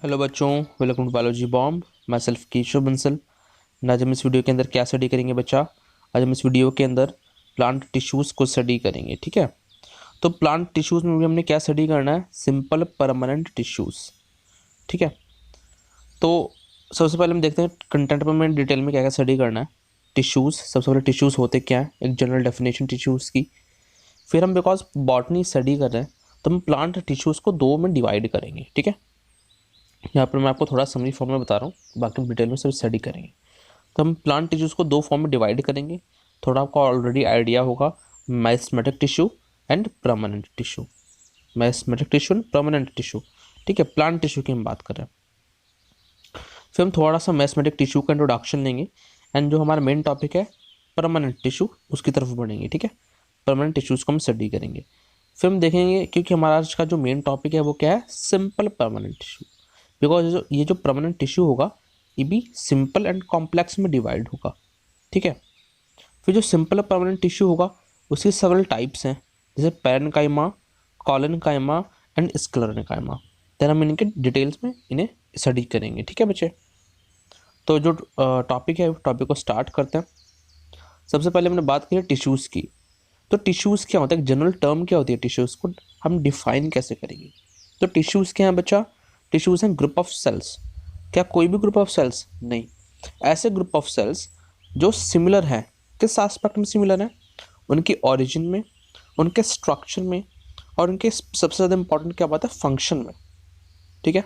Hello बच्चों, welcome to biology bomb. मैं self Keshav Bansal. आज हम इस वीडियो के अंदर क्या स्टडी करेंगे बच्चा? आज हम इस वीडियो के अंदर प्लांट टिश्यूज़ को स्टडी करेंगे। ठीक है, तो प्लांट टिश्यूज़ में भी हमने क्या स्टडी करना है? Simple permanent tissues. ठीक है, तो सबसे पहले हम देखते हैं कंटेंट पर में डिटेल में क्या क्या स्टडी करना है। टिश्यूज़, सबसे पहले टिश्यूज़ होते क्या हैं, एक जनरल डेफिनेशन टिश्यूज़ की। फिर हम बिकॉज बॉटनी स्टडी कर रहे हैं तो हम प्लांट टिश्यूज़ को दो में डिवाइड करेंगे। ठीक है, यहाँ पर मैं आपको थोड़ा समरी फॉर्म में बता रहा हूँ, बाकी हम डिटेल में सब स्टडी करेंगे। तो हम प्लांट टिश्यूज़ को दो फॉर्म में डिवाइड करेंगे। थोड़ा आपको ऑलरेडी आइडिया होगा, meristematic tissue and permanent tissue. Meristematic tissue and permanent tissue. ठीक है, प्लांट टिश्यू की हम बात कर रहे हैं। फिर हम थोड़ा सा मेरिस्टेमेटिक टिश्यू का इंट्रोडक्शन लेंगे एंड जो हमारा मेन टॉपिक है परमानेंट टिश्यू, उसकी तरफ बढ़ेंगे। ठीक है, परमानेंट टिश्यूज़ को हम स्टडी करेंगे। फिर हम देखेंगे, क्योंकि हमारा आज का जो मेन टॉपिक है वो क्या है? Simple permanent tissue. बिकॉज ये जो परमानेंट टिश्यू होगा ये भी सिंपल एंड कॉम्प्लेक्स में डिवाइड होगा। ठीक है, फिर जो सिंपल परमानेंट टिश्यू होगा उसकी सेवरल टाइप्स हैं, जैसे parenchyma, collenchyma and sclerenchyma. Then हम इनके डिटेल्स में इन्हें स्टडी करेंगे। ठीक है बच्चे, तो जो टॉपिक है टॉपिक को स्टार्ट करते हैं। सबसे पहले हमने बात की है टिश्यूज़ की। तो टिश्यूज़ क्या होता है, एक जनरल टर्म क्या होती है टिश्यूज़ को हम डिफाइन कैसे करेंगे? तो टिश्यूज़ क्या हैं बच्चा? टिश्यूज़ हैं ग्रुप ऑफ सेल्स। क्या कोई भी ग्रुप ऑफ सेल्स? नहीं, ऐसे ग्रुप ऑफ सेल्स जो सिमिलर हैं। किस एस्पेक्ट में सिमिलर हैं? उनकी ओरिजिन में, उनके स्ट्रक्चर में, और उनके सबसे ज़्यादा इंपॉर्टेंट क्या बात है? फंक्शन में। ठीक है,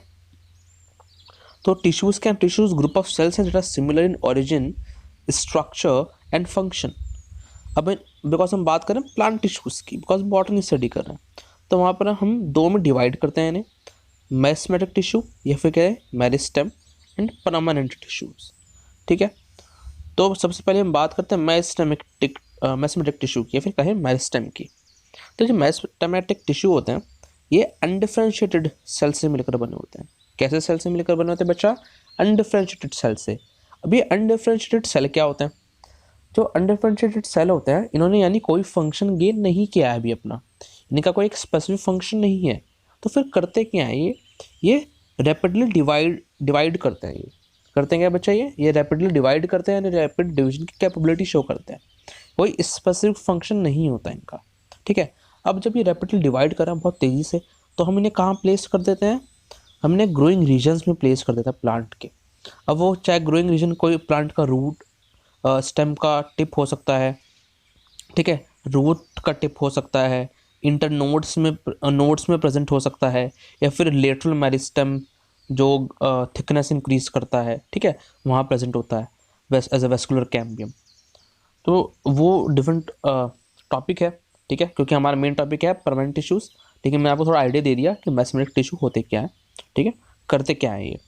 तो टिश्यूज़ क्या? टिश्यूज़ ग्रुप ऑफ सेल्स हैं that are similar in origin, structure and function. अब बिकॉज हम बात करें प्लांट टिश्यूज़ की, बिकॉज बॉटनी स्टडी कर रहे हैं, तो वहाँ पर हम दो में डिवाइड करते हैं इन्हें, मेरिस्टेमेटिक टिश्यू या फिर क्या है मेरिस्टेम एंड परमानेंट टिश्यूज़। ठीक है, तो सबसे पहले हम बात करते हैं मेरिस्टेमेटिक टिश्यू की या फिर कहें मेरिस्टेम की। तो जो मेरिस्टेमेटिक टिश्यू होते हैं ये अनडिफरेंशिएटेड सेल से मिलकर बने होते हैं। कैसे सेल से मिलकर बने होते हैं बच्चा? अनडिफरेंशिएटेड सेल से। अभी अनडिफरेंशिएटेड सेल क्या होते हैं? जो अनडिफरेंशिएटेड सेल होते हैं इन्होंने यानी कोई फंक्शन गेन नहीं किया है अभी अपना, इनका कोई एक स्पेसिफिक फंक्शन नहीं है, तो फिर करते क्या है ये रैपिडली डिवाइड करते हैं। ये करते हैं क्या बच्चा? ये रैपिडली डिवाइड करते हैं, यानी रैपिड डिवीजन की कैपेबिलिटी शो करते हैं। कोई स्पेसिफिक फंक्शन नहीं होता इनका। ठीक है, अब जब ये रैपिडली डिवाइड कर रहा है बहुत तेज़ी से, तो हम इन्हें कहाँ प्लेस कर देते हैं? हमने ग्रोइंग रीजन्स में प्लेस कर देता है प्लांट के। अब वो चाहे ग्रोइंग रीजन कोई प्लांट का रूट, स्टेम का टिप हो सकता है, ठीक है, रूट का टिप हो सकता है, इंटर नोड्स में प्रेजेंट हो सकता है, या फिर लेटरल मेरिस्टेम जो थिकनेस इंक्रीज करता है, ठीक है, वहाँ प्रेजेंट होता है एज अ वेस्कुलर कैम्बियम। तो वो डिफरेंट टॉपिक है। ठीक है, क्योंकि हमारा मेन टॉपिक है परमानेंट टिश्यूज़, लेकिन मैं आपको थोड़ा आइडिया दे दिया कि मेरिस्टेमेटिक टिश्यू होते क्या है। ठीक है, करते क्या है ये।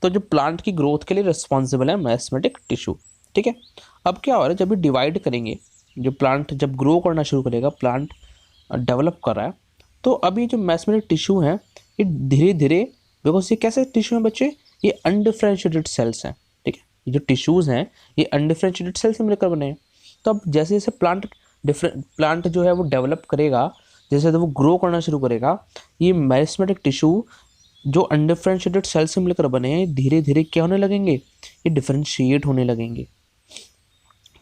तो जो प्लांट की ग्रोथ के लिए रिस्पॉन्सिबल है मेरिस्टेमेटिक टिश्यू। ठीक है, अब क्या हो रहा है, जब भी डिवाइड करेंगे, जो प्लांट जब ग्रो करना शुरू करेगा, प्लांट डेवलप कर रहा है, तो अभी जो मेरिस्टेमेटिक टिश्यू हैं ये धीरे धीरे, बिकॉज ये कैसे टिश्यू हैं बच्चे? ये अनडिफरेंशिएटेड सेल्स हैं। ठीक है, ये जो टिश्यूज़ हैं ये अनडिफरेंशिएटेड सेल्स से मिलकर बने हैं। तो अब जैसे जैसे प्लांट जो है वो डेवलप करेगा, जैसे वो ग्रो करना शुरू करेगा, ये मेरिस्टेमेटिक टिश्यू जो अनडिफरेंशिएटेड सेल से मिलकर बने हैं धीरे धीरे क्या होने लगेंगे? ये डिफरेंशिएट होने लगेंगे।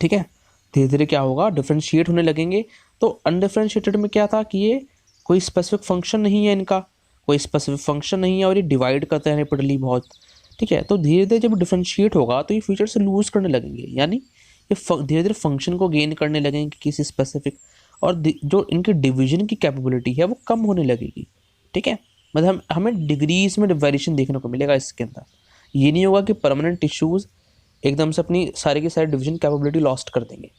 ठीक है, धीरे धीरे क्या होगा? डिफरेंशिएट होने लगेंगे। तो अनडिफरेंशिएटेड में क्या था कि ये कोई स्पेसिफिक फंक्शन नहीं है, इनका कोई स्पेसिफिक फंक्शन नहीं है, और ये डिवाइड करते हैं रेपिडली बहुत। ठीक है, तो धीरे धीरे जब डिफरेंशिएट होगा तो ये फ्यूचर से लूज करने लगेंगे, यानी ये धीरे धीरे फंक्शन को गेन करने लगेंगे किसी स्पेसिफिक, और जो इनकी डिवीजन की कैपेबिलिटी है वो कम होने लगेगी। ठीक है, मतलब हमें डिग्रीज में वेरिएशन देखने को मिलेगा इसके अंदर। ये नहीं होगा कि परमानेंट टिश्यूज़ एकदम से अपनी सारी की सारी डिवीजन कैपेबिलिटी लॉस्ट कर देंगे,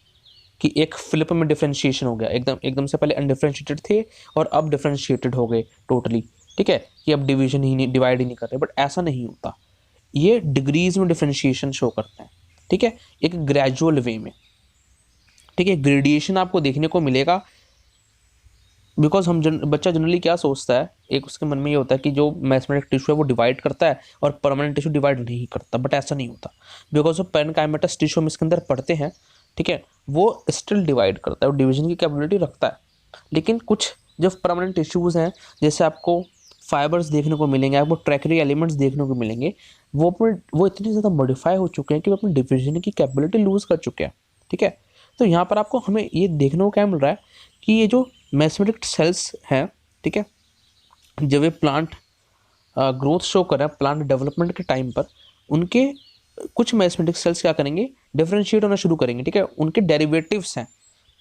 कि एक फ्लिप में डिफरेंशिएशन हो गया, एकदम से पहले अनडिफरेंशिएटेड थे और अब डिफरेंशिएटेड हो गए टोटली। ठीक है, कि अब डिवीजन ही नहीं, डिवाइड ही नहीं कर रहे, बट ऐसा नहीं होता। ये डिग्रीज में डिफरेंशिएशन शो करते हैं। ठीक है, एक ग्रेजुअल वे में। ठीक है, ग्रेडिएशन आपको देखने को मिलेगा, बिकॉज बच्चा जनरली क्या सोचता है, एक उसके मन में ये होता है कि जो मेरिस्टेमेटिक टिश्यू है वो डिवाइड करता है और परमानेंट टिश्यू डिवाइड नहीं करता, बट ऐसा नहीं होता। बिकॉज जो पैरेन्काइमेटस टिश्यू हम इसके अंदर पढ़ते हैं, ठीक है, वो स्टिल डिवाइड करता है, वो डिवीजन की कैपेबिलिटी रखता है। लेकिन कुछ जो परमानेंट टिश्यूज़ हैं, जैसे आपको फाइबर्स देखने को मिलेंगे, आपको ट्रैकरी एलिमेंट्स देखने को मिलेंगे, वो इतने ज़्यादा मॉडिफाई हो चुके हैं कि वो अपनी डिविजन की कैपेबिलिटी लूज़ कर चुके हैं। ठीक है, तो यहाँ पर आपको हमें ये देखने को क्या मिल रहा है कि ये जो मेसेमेटिक सेल्स हैं, ठीक है, जब ये प्लांट ग्रोथ शो कर रहा है प्लांट डेवलपमेंट के टाइम पर, उनके कुछ मैथमेटिक सेल्स क्या करेंगे, डिफरेंशिएट होना शुरू करेंगे। ठीक है, उनके डेरिवेटिव्स हैं,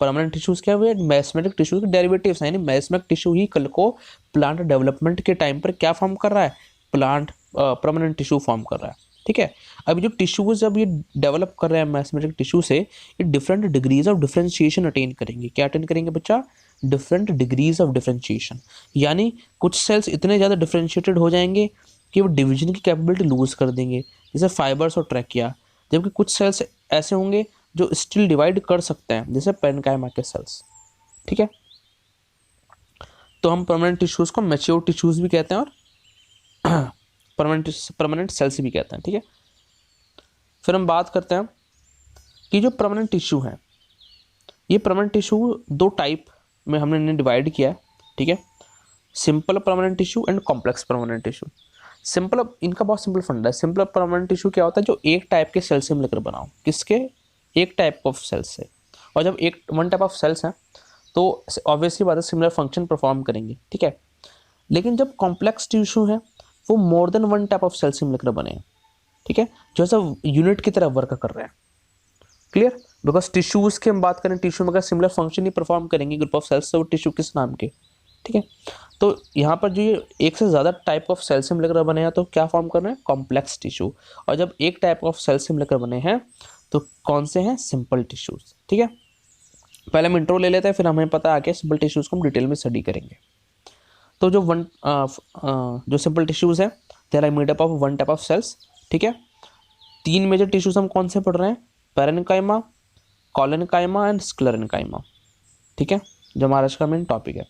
परमानेंट टिश्यूज क्या हुए, मैथमेटिक टिश्यू के डेरिवेटिव्स हैं, यानी मैथमेटिक टिश्यू ही कल को प्लांट डेवलपमेंट के टाइम पर क्या फॉर्म कर रहा है, प्लांट परमानेंट टिश्यू फॉर्म कर रहा है। ठीक है, अभी जो टिश्यूज जब ये डेवलप कर रहे हैं मैथमेटिक टिश्यू से, ये different degrees of differentiation attain करेंगे। क्या अटेन करेंगे बच्चा, डिफरेंट डिग्रीज ऑफ डिफरेंशिएशन, यानी कुछ सेल्स इतने ज़्यादा डिफरेंशिएटेड हो जाएंगे कि वो डिवीजन की कैपेबिलिटी लूज कर देंगे, जैसे फाइबर्स और ट्रैकिया। जबकि कुछ सेल्स ऐसे होंगे जो स्टिल डिवाइड कर सकते हैं, जैसे पेरेन्काइमा के सेल्स। ठीक है, तो हम परमानेंट टिश्यूज को मैच्योर टिश्यूज भी कहते हैं और परमानेंट सेल्स भी कहते हैं। ठीक है, फिर हम बात करते हैं कि जो परमानेंट टिश्यू है, ये परमानेंट टिश्यू दो टाइप में हमने इन्हें डिवाइड किया है। ठीक है, simple permanent tissue and complex permanent tissue. Simple, इनका बहुत सिंपल फंडा है। सिंपल परमानेंट टिश्यू क्या होता है, जो एक टाइप के सेल से मिलकर बना हो, किसके, एक टाइप ऑफ सेल्स से। और जब एक वन टाइप ऑफ सेल्स हैं तो ऑब्वियसली बात है सिमिलर फंक्शन परफॉर्म करेंगे। ठीक है, लेकिन जब कॉम्प्लेक्स टिश्यू है वो more than one type of cell से मिलकर बने हैं। ठीक है, जो ऐसा यूनिट की तरह वर्क कर रहे हैं। क्लियर, बिकॉज टिश्यूज की हम बात करें, टिश्यू में अगर सिमिलर फंक्शन ही परफॉर्म करेंगे ग्रुप ऑफ सेल्स, तो वो टिश्यू किस नाम के। ठीक है, तो यहाँ पर जो ये एक से ज़्यादा टाइप ऑफ सेल से मिलकर बने हैं तो क्या फॉर्म कर रहे हैं, कॉम्प्लेक्स टिश्यू। और जब एक टाइप ऑफ सेल से मिलकर बने हैं तो कौन से हैं, सिंपल टिश्यूज। ठीक है, पहले हम इंट्रो ले लेते हैं, फिर हमें पता आके सिंपल टिश्यूज को हम डिटेल में स्टडी करेंगे। तो जो सिंपल टिश्यूज हैं, they are made up of one type of cells. ठीक है, तीन मेजर टिश्यूज हम कौन से पढ़ रहे हैं, पेरेन्काइमा, कॉलेन्काइमा एंड स्क्लेरेन्काइमा। ठीक है, जो हमारा आज का मेन टॉपिक है।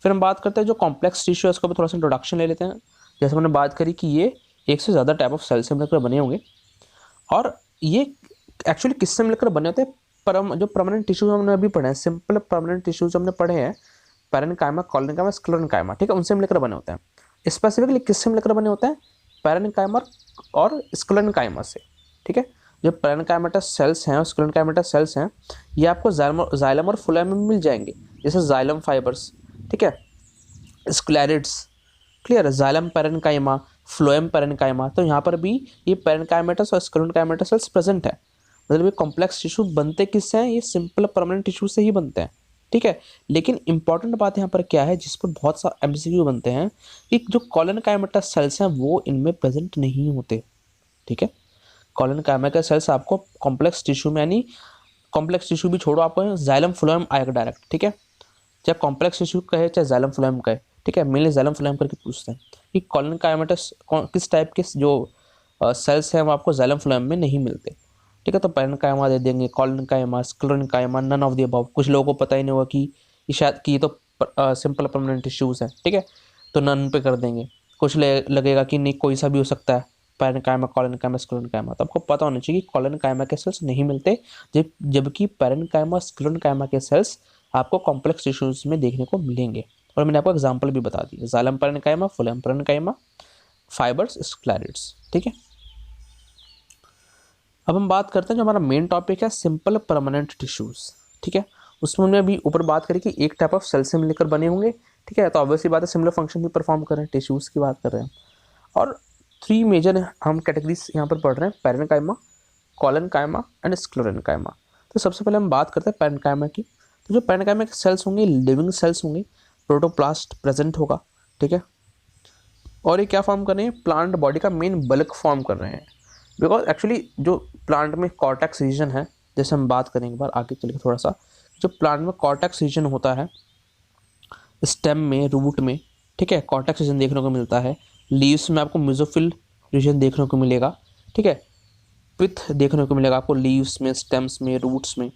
फिर हम बात करते हैं जो कॉम्प्लेक्स टिश्यू है, उसका भी थोड़ा सा इंट्रोडक्शन ले लेते हैं। जैसे हमने बात करी कि ये एक से ज़्यादा टाइप ऑफ सेल से मिलकर बने होंगे, और ये एक्चुअली किससे मिलकर बने होते हैं, जो परमानेंट टिश्यूज हमने अभी पढ़े हैं, सिंपल परमानेंट टिश्यूज हमने पढ़े हैं, पेरेन्काइमा, कॉलेन्काइमा, स्क्लेरेन्काइमा। ठीक है, उनसे मिलकर बने होते हैं। स्पेसिफिकली किससे मिलकर बने होते हैं, पेरेन्काइमा और स्क्लेरेन्काइमा से। ठीक है, जो पेरेन्काइमेटस सेल्स हैं और स्क्लेरेन्काइमेटस सेल्स हैं, ये आपको जाइलम और फ्लोएम में मिल जाएंगे, जैसे जाइलम फाइबर्स। ठीक है, sclereids, clear, xylem parenchyma, phloem parenchyma. तो यहाँ पर भी ये पेरेन्काइमेटस और स्क्लेरेन्काइमेटस सेल्स प्रेजेंट है। मतलब ये कॉम्प्लेक्स टिश्यू बनते किससे हैं, ये सिंपल परमानेंट टिश्यू से ही बनते हैं। ठीक है, लेकिन इंपॉर्टेंट बात यहाँ पर क्या है, जिस पर बहुत सा एमसीक्यू बनते हैं, कि जो कॉलेन्काइमेटस सेल्स हैं वो इनमें प्रेजेंट नहीं होते। ठीक है, कॉलेन्काइमा के सेल्स आपको कॉम्प्लेक्स टिश्यू में, यानी कॉम्प्लेक्स टिश्यू भी छोड़ो, आपको जाइलम फ्लोएम आएगा डायरेक्ट। ठीक है, चाहे कॉम्प्लेक्स टिश्यू कहे चाहे जाइलम फ्लोएम कहे। ठीक है, मेनली जाइलम फ्लोएम करके पूछते हैं कि कॉलेन्काइमेटस किस टाइप के जो सेल्स हैं वो आपको जाइलम फ्लोएम में नहीं मिलते। ठीक है, तो पेरेन्काइमा दे देंगे, collenchyma, sclerenchyma, none of the above. कुछ लोगों को पता ही नहीं होगा कि ये शायद कि ये तो सिंपल परमानेंट टिश्यूज हैं। ठीक है, तो नन पे कर देंगे। कुछ लगेगा कि नहीं, कोई सा भी हो सकता है, पेरेन्काइमा, कॉलेन्काइमा, स्क्लेरेन्काइमा। तो आपको पता होना चाहिए कि कॉलेन्काइमा के सेल्स नहीं मिलते, जबकि पेरेन्काइमा, स्क्लेरेन्काइमा के सेल्स आपको कॉम्प्लेक्स टिश्यूज में देखने को मिलेंगे। और मैंने आपको एग्जांपल भी बता दी, xylem parenchyma, phloem parenchyma, fibres, sclereids. ठीक है, अब हम बात करते हैं जो हमारा मेन टॉपिक है, सिंपल परमानेंट टिश्यूज। ठीक है, उसमें हमने अभी ऊपर बात करी कि एक टाइप ऑफ सेल से मिलकर बने होंगे। ठीक है, तो ऑब्वियसली बात है सिमिलर फंक्शन भी परफॉर्म कर रहे हैं, टिश्यूज की बात कर रहे हैं। और थ्री मेजर हम कैटेगरीज यहाँ पर पढ़ रहे हैं, पेरेन्काइमा, कॉलेन्काइमा एंड स्क्लेरेन्काइमा। तो सबसे पहले हम बात करते हैं पेरेन्काइमा की। तो जो पेरेन्काइमा के सेल्स होंगे, लिविंग सेल्स होंगे, प्रोटोप्लास्ट प्रेजेंट होगा। ठीक है, और ये क्या फॉर्म कर रहे हैं, प्लांट बॉडी का मेन बल्क फॉर्म कर रहे हैं। बिकॉज एक्चुअली जो प्लांट में कॉर्टेक्स रीजन है, जैसे हम बात करेंगे एक बार आगे चल के थोड़ा सा, जो प्लांट में कॉर्टेक्स रीजन होता है, स्टेम में, रूट में। ठीक है, कॉर्टेक्स रीजन देखने को मिलता है। लीव्स में आपको मेसोफिल रीजन देखने को मिलेगा। ठीक है, पिथ देखने को मिलेगा आपको लीव्स में, स्टेम्स में, रूट्स में।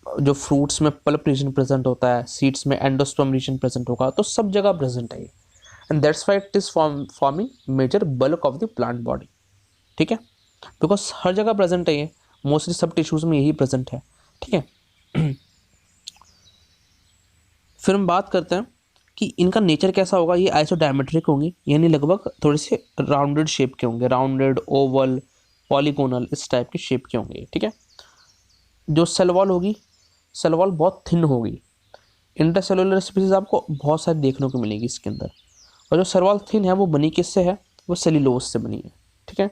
जो फ्रूट्स में पल्प रीजन प्रेजेंट होता है, सीड्स में एंडोस्पर्म रीजन प्रेजेंट होगा। तो सब जगह प्रेजेंट है ये, and that's why it is forming major bulk of the plant body. ठीक है, बिकॉज हर जगह प्रेजेंट है ये, मोस्टली सब टिश्यूज में यही प्रेजेंट है। ठीक है, फिर हम बात करते हैं कि इनका नेचर कैसा होगा। ये आइसोडायमेट्रिक होंगे, यानी लगभग थोड़े से राउंडेड शेप के होंगे, राउंडेड, ओवल, पॉलीगोनल, इस टाइप के शेप के होंगे, ठीक है। जो सेल वॉल होगी, सेल वॉल बहुत थिन होगी। इंटरसेलुलर स्पीसीज आपको बहुत सारी देखने को मिलेगी इसके अंदर। और जो सेल वॉल थिन है वो बनी किससे है, वो सेल्यूलोज से बनी है, ठीक है।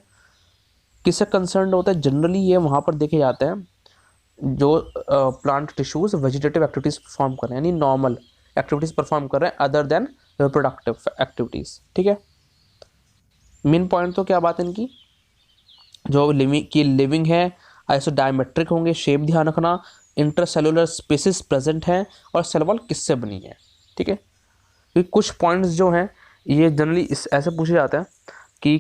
किससे कंसर्न होता है, जनरली ये वहाँ पर देखे जाते हैं जो plant tissues vegetative activities perform कर रहे हैं, यानी नॉर्मल एक्टिविटीज परफॉर्म कर रहे हैं अदर देन रिप्रोडक्टिव एक्टिविटीज, ठीक है। मेन पॉइंट तो क्या बात है इनकी, जो लिविंग है, आइसोडायमेट्रिक होंगे, शेप ध्यान रखना, इंटरसेलुलर स्पेसिस प्रेजेंट हैं, और सेल वॉल किससे बनी है, ठीक है। क्योंकि कुछ पॉइंट्स जो हैं ये जनरली इस ऐसे पूछे जाते हैं कि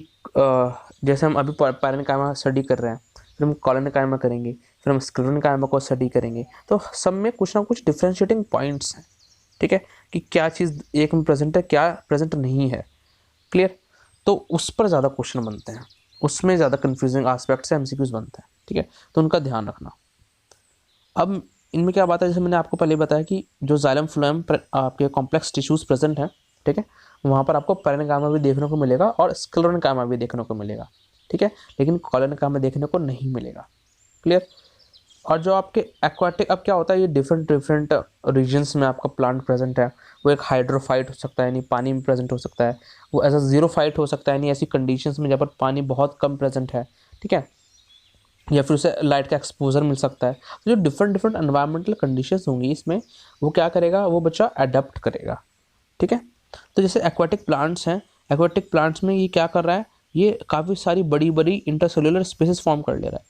जैसे हम अभी पैरेन्काइमा स्टडी कर रहे हैं, फिर हम कॉलोनकाइमा करेंगे, फिर हम स्क्लेरोकाइमा को स्टडी करेंगे, तो सब में कुछ ना कुछ डिफरेंशिएटिंग पॉइंट्स हैं, ठीक है, कि क्या चीज़ एक में प्रेजेंट है, क्या प्रेजेंट नहीं है, क्लियर। तो उस पर ज़्यादा क्वेश्चन बनते हैं, उसमें ज़्यादा कंफ्यूजिंग आस्पेक्ट से एमसीक्यूज बनते हैं, ठीक है, तो उनका ध्यान रखना। अब इनमें क्या बात है, जैसे मैंने आपको पहले बताया कि जो जाइलम फ्लोएम आपके कॉम्प्लेक्स टिश्यूज प्रेजेंट हैं, ठीक है, वहाँ पर आपको पैरेन्काइमा भी देखने को मिलेगा और स्क्लेरोकाइमा भी देखने को मिलेगा, ठीक है, लेकिन कॉलोनकाइमा देखने को नहीं मिलेगा, क्लियर। और जो आपके एक्वाटिक, अब क्या होता है, ये डिफरेंट डिफरेंट रीजन्स में आपका प्लांट प्रेजेंट है। वो एक हाइड्रोफाइट हो सकता है, यानी पानी में प्रेजेंट हो सकता है, वो एज अ जीरोफाइट हो सकता है, यानी ऐसी कंडीशंस में जहाँ पर पानी बहुत कम प्रेजेंट है, ठीक है, या फिर उसे लाइट का एक्सपोजर मिल सकता है। तो जो डिफरेंट डिफरेंट एनवायरमेंटल कंडीशंस होंगी इसमें, वो क्या करेगा, वो बच्चा अडेप्ट करेगा, ठीक है। तो जैसे एक्वाटिक प्लांट्स हैं, एक्वाटिक प्लांट्स में ये क्या कर रहा है, ये काफ़ी सारी बड़ी बड़ी इंटरसेलुलर स्पेसिस फॉर्म कर ले रहा है,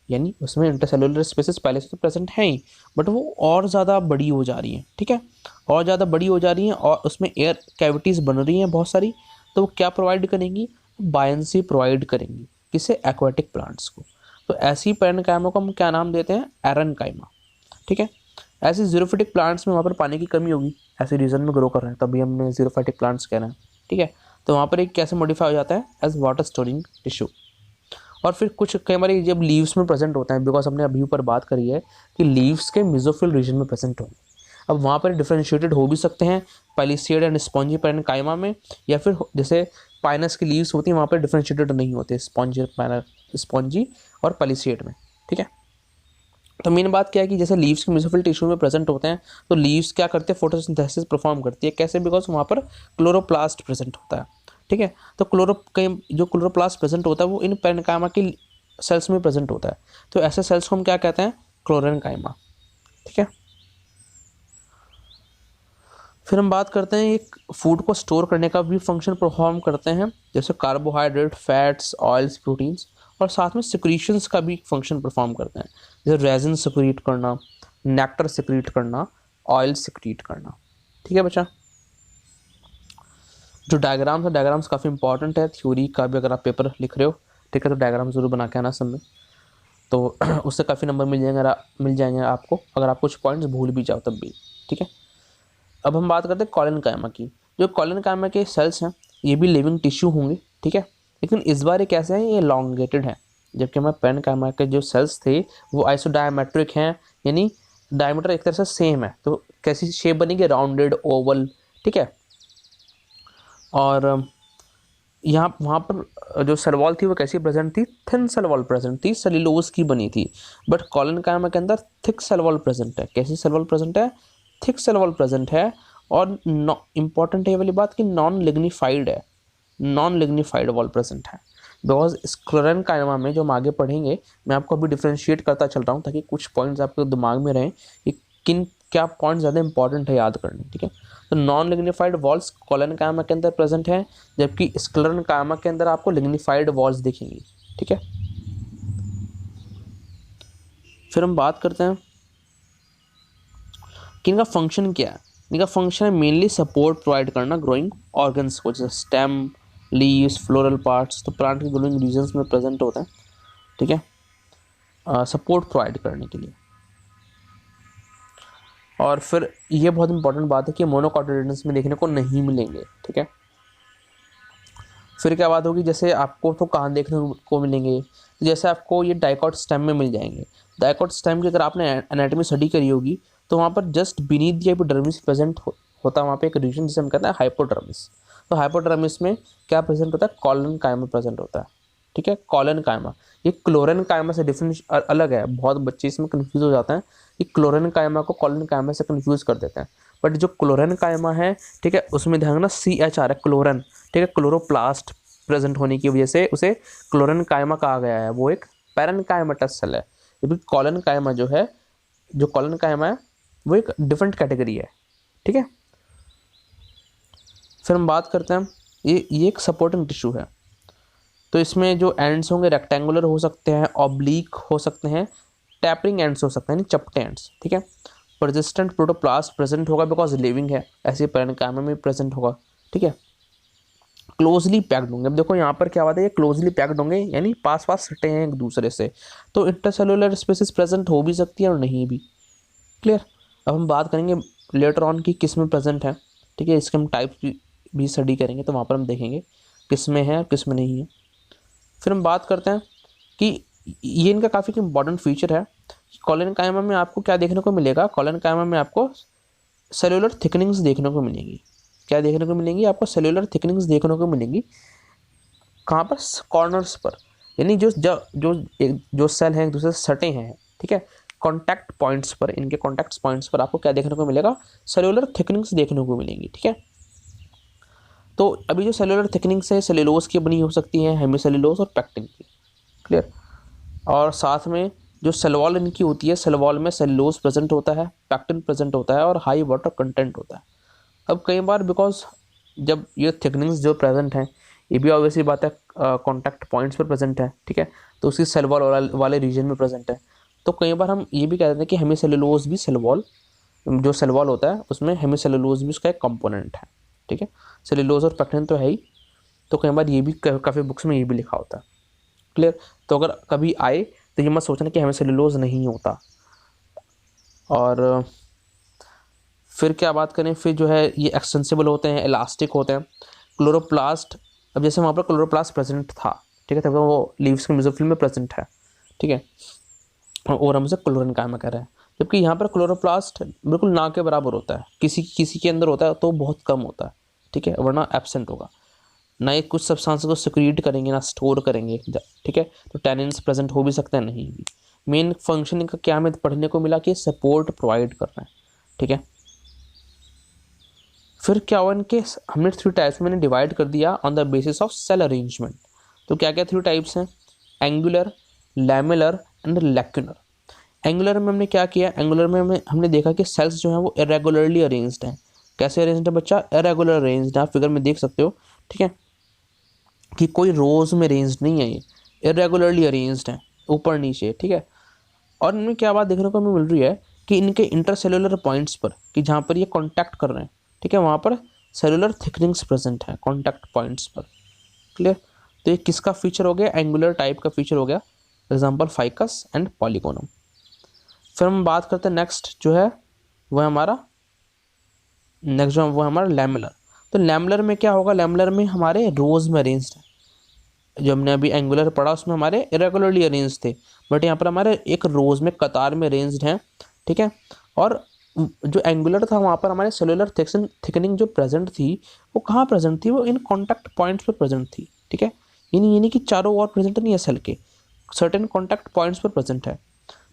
यानी उसमें इंटरसेलुलर स्पेसिस पहले से तो प्रेजेंट हैं ही, बट वो और ज़्यादा बड़ी हो जा रही हैं, ठीक है, और ज़्यादा बड़ी हो जा रही हैं, और उसमें एयर कैविटीज़ बन रही हैं बहुत सारी। तो वो क्या प्रोवाइड करेंगी, बायंसी प्रोवाइड करेंगी, किसे, एक्वाटिक प्लांट्स को। तो ऐसी पैरेन्काइमा को हम क्या नाम देते हैं, एरेन्काइमा, ठीक है। ऐसे जीरोफिटिक प्लांट्स में वहाँ पर पानी की कमी होगी, ऐसे रीजन में ग्रो कर रहे हैं, तभी हमने जीरोफाइटिक प्लांट्स कह रहे हैं, ठीक है। तो वहाँ पर एक कैसे मॉडिफाई हो जाता है, एज वाटर स्टोरिंग टिश्यू। और फिर कुछ कई बार जब लीव्स में प्रेजेंट होता है, बिकॉज हमने अभी ऊपर बात करी है कि लीव्स के मिजोफिल रीजन में प्रेजेंट होंगे। अब वहाँ पर डिफरेंशिएटेड हो भी सकते हैं पैलिसियड एंड स्पॉन्जी पैरेन्काइमा में, या फिर जैसे पाइनस की लीव्स होती हैं वहाँ पर डिफरेंशिएटेड नहीं होते, स्पॉन्जी और पैलिसियड में, ठीक है। तो मेन बात क्या है कि जैसे लीव्स के मिसोफिल टिश्यू में प्रेजेंट होते हैं, तो लीव्स क्या करते हैं, फोटोसिंथेसिस परफॉर्म करती है, कैसे, बिकॉज वहाँ पर क्लोरोप्लास्ट प्रेजेंट होता है, ठीक है। तो जो क्लोरोप्लास्ट प्रेजेंट होता है वो इन पैरेन्काइमा की सेल्स में प्रेजेंट होता है, तो ऐसे सेल्स को हम क्या कहते हैं, क्लोरेन्काइमा, ठीक है। फिर हम बात करते हैं एक फूड को स्टोर करने का भी फंक्शन परफॉर्म करते हैं, जैसे कार्बोहाइड्रेट, फैट्स, ऑयल्स, प्रोटीन्स, और साथ में सिक्रीशंस का भी फंक्शन परफॉर्म करते हैं, जैसे रेजिन सिक्रीट करना, नेक्टर सिक्रीट करना, ऑयल सिक्रीट करना, ठीक है बच्चा। जो डायग्राम्स है, डायग्राम्स काफ़ी इंपॉर्टेंट है, थ्योरी का भी अगर आप पेपर लिख रहे हो, ठीक है, तो डायग्राम जरूर बना के आना सब में, तो उससे काफ़ी नंबर मिल जाएंगे आपको, अगर आप कुछ पॉइंट्स भूल भी जाओ तब भी, ठीक है। अब हम बात करते हैं कॉलोनकाइमा की। जो कॉलोनकाइमा के सेल्स हैं ये भी लिविंग टिश्यू होंगे, ठीक है, लेकिन इस बार ये कैसे हैं, ये लॉन्गेटेड हैं, जबकि हमारे पैरेन्काइमा के जो सेल्स थे वो आइसोडायमेट्रिक हैं, यानी डायमीटर एक तरह से सेम है, तो कैसी शेप बनेगी, राउंडेड, ओवल, ठीक है। और यहाँ वहाँ पर जो सेल वॉल थी वो कैसी प्रेजेंट थी, थिन सेल वॉल प्रेजेंट थी, सेल्यूलोज की बनी थी, बट कॉलोनकाइमा के अंदर थिक सेल वॉल प्रेजेंट है। कैसी सेल वॉल प्रेजेंट है, थिक सेल वॉल प्रेजेंट है, और इंपॉर्टेंट है ये वाली बात कि नॉन लिग्निफाइड है, नॉन लिग्निफाइड वॉल प्रेजेंट है, बिकॉज स्क्लेरोकाइमा में जो हम आगे पढ़ेंगे, मैं आपको अभी डिफ्रेंशिएट करता चल रहा हूँ ताकि कुछ पॉइंट्स आपके दिमाग में रहें कि किन क्या पॉइंट ज़्यादा इंपॉर्टेंट है याद करने, ठीक है। तो नॉन लिग्निफाइड वॉल्स कॉलोनकाइमा के अंदर प्रेजेंट है, जबकि स्क्लेरोकाइमा के अंदर आपको लिग्निफाइड वॉल्स दिखेंगी, ठीक है। फिर हम बात करते हैं कि इनका फंक्शन क्या है। इनका फंक्शन है मेनली सपोर्ट प्रोवाइड करना ग्रोइंग ऑर्गन्स को, जैसे स्टेम, लीव्स, फ्लोरल पार्ट्स, तो प्लांट के ग्रोइंग रीजन्स में प्रेजेंट होते हैं, ठीक है, सपोर्ट प्रोवाइड करने के लिए। और फिर ये बहुत इंपॉर्टेंट बात है कि मोनोकोटिलेडन्स में देखने को नहीं मिलेंगे, ठीक है। फिर क्या बात होगी, जैसे आपको तो कहाँ देखने को मिलेंगे, तो जैसे आपको ये डाइकॉट स्टेम में मिल जाएंगे। डाइकॉट स्टेम की अगर आपने एनाटॉमी स्टडी करी होगी तो वहाँ पर just beneath the epidermis present होता है वहाँ पे एक रीजन जिसे हम कहते हैं हाइपोडर्मिस। तो हाइपोडर्मिस में क्या प्रेजेंट होता है, कॉलन कायमा प्रेजेंट होता है, ठीक है, कॉलन कायमा। ये क्लोरेन कायमा से डिफरेंट अलग है, बहुत बच्चे इसमें कंफ्यूज हो जाते हैं कि क्लोरेन कायमा को कॉलन कायमा से कंफ्यूज कर देते हैं। बट जो क्लोरेन कायमा है, ठीक है, उसमें ध्यान रखना CH है क्लोरन, ठीक है, क्लोरोप्लास्ट प्रेजेंट होने की वजह से उसे क्लोरेन कायमा कहा गया है, वो एक पैरेनकाइमेटस सेल है। जबकि कॉलन कायमा जो है, जो कॉलन कायमा है वो एक डिफरेंट कैटेगरी है, ठीक है। फिर हम बात करते हैं, ये एक सपोर्टिंग टिश्यू है। तो इसमें जो एंड्स होंगे रेक्टेंगुलर हो सकते हैं, ऑब्लिक हो सकते हैं, टैपरिंग एंड्स हो सकते हैं, यानी चपटे एंड्स, ठीक है। परसिस्टेंट प्रोटोप्लास्ट प्रेजेंट होगा बिकॉज लिविंग है, ऐसे पैरेन्काइमा में प्रेजेंट होगा, ठीक है। क्लोजली पैक्ड होंगे। अब देखो यहाँ पर क्या बात है, ये क्लोजली पैक्ड होंगे यानी पास पास सटे हैं एक दूसरे से, तो इंटरसेलुलर स्पेसिस प्रेजेंट हो भी सकती है और नहीं भी। क्लियर। अब हम बात करेंगे लेटर ऑन की किस में प्रेजेंट है, ठीक है, इसके हम टाइप्स भी स्टडी करेंगे, तो वहाँ पर हम देखेंगे किस में है और किस में नहीं है। फिर हम बात करते हैं कि ये इनका काफ़ी इंपॉर्टेंट फीचर है। कॉलन कायमा में आपको क्या देखने को मिलेगा, कॉलन कायमा में आपको सेलुलर थिकनिंग्स देखने को मिलेंगी। क्या देखने को मिलेंगी, आपको सेलुलर थिकनिंग्स देखने को मिलेंगी। कहाँ पर, कॉर्नर्स पर, यानी जो जो जो जो सेल हैं एक दूसरे से सटे हैं, ठीक है, कॉन्टैक्ट पॉइंट्स पर, इनके कॉन्टैक्ट पॉइंट्स पर आपको क्या देखने को मिलेगा, सेलुलर थिकनिंग्स देखने को मिलेंगी, ठीक है। तो अभी जो सेलुलर थिकनिंग्स है सेलुलोज की बनी हो सकती है, हेमीसेलुलोज और पैक्टिन की। क्लियर। और साथ में जो सेल वॉल इनकी होती है, सेल वॉल में सेलुलोज प्रेजेंट होता है, पैक्टिन प्रेजेंट होता है और हाई वाटर कंटेंट होता है। अब कई बार बिकॉज जब ये थिकनिंग्स जो प्रेजेंट हैं, ये भी ऑब्वियसली बात है कॉन्टैक्ट पॉइंट्स पर प्रेजेंट है, ठीक है, तो उसकी सेल वॉल वाले रीजन में प्रेजेंट है। तो कई बार हम ये भी कहते हैं कि हेमीसेलुलोज भी सेल वॉल, जो सेल वॉल होता है उसमें हेमीसेलुलोज भी उसका एक कंपोनेंट है, ठीक है। सेलुलोज और पैक्टिन तो है ही, तो कई बार ये भी काफ़ी बुक्स में ये भी लिखा होता है। क्लियर। तो अगर कभी आए तो ये मत सोचना कि हेमीसेलुलोज नहीं होता। और फिर क्या बात करें, फिर जो है ये एक्सटेंसिबल होते हैं, इलास्टिक होते हैं। क्लोरोप्लास्ट, अब जैसे वहाँ पर क्लोरोप्लास्ट प्रेजेंट था, ठीक है, तब वो लीव्स के मेसोफिल में प्रेजेंट है, ठीक है, और हम उसे क्लोरीन कायमा कह रहे हैं। जबकि यहाँ पर क्लोरोप्लास्ट बिल्कुल ना के बराबर होता है, किसी के अंदर होता है तो बहुत कम होता है, ठीक है, वरना एब्सेंट होगा। ना ये कुछ सब्सटेंस को सिक्रीट करेंगे ना स्टोर करेंगे, ठीक है, तो टैनिन्स प्रेजेंट हो भी सकते हैं, नहीं भी। मेन फंक्शन इनका क्या हमें पढ़ने को मिला कि सपोर्ट प्रोवाइड कर रहे हैं, ठीक है। फिर क्या हुआ, इनके हमने 3 टाइप्स में डिवाइड कर दिया on the basis of cell arrangement. तो क्या क्या 3 टाइप्स हैं, angular, lamellar and lacunar. Angular में हमने क्या किया, एंगुलर में हमने देखा कि सेल्स जो हैं वो इरेगुलरली अरेंज्ड हैं। कैसे अरेंज्ड है बच्चा, इरेगुलर अरेंज्ड है, आप फिगर में देख सकते हो, ठीक है, कि कोई रोज में अरेंज्ड नहीं है, ये इरेगुलरली अरेंज्ड है, ऊपर नीचे, ठीक है। और इनमें क्या बात देखने को हमें मिल रही है कि इनके इंटरसेलुलर पॉइंट्स पर, कि जहाँ पर ये कॉन्टैक्ट कर रहे हैं, ठीक है, वहाँ पर सेलुलर थिकनिंग्स प्रेजेंट है कॉन्टैक्ट पॉइंट्स पर। क्लियर। तो ये किसका फीचर हो गया, एंगुलर टाइप का फीचर हो गया, एग्जाम्पल फाइकस एंड पॉलीगोनम। फिर हम बात करते हैं नेक्स्ट जो है वो हमारा लैमेलर। तो लैमेलर में क्या होगा, लैमेलर में हमारे रोज में अरेंज्ड है। जो हमने अभी एंगुलर पढ़ा उसमें हमारे इरेगुलरली अरेंज थे, बट यहाँ पर हमारे एक रोज में कतार में अरेंज्ड हैं, ठीक है। और जो एंगुलर था वहाँ पर हमारे सेलुलर थिकनिंग जो प्रेजेंट थी वो कहाँ प्रेजेंट थी, वो इन कॉन्टैक्ट पॉइंट्स पर प्रेजेंट थी, ठीक है। यानी कि चारों ओर प्रेजेंट नहीं है सेल के, सर्टेन कॉन्टैक्ट पॉइंट्स पर प्रेजेंट है।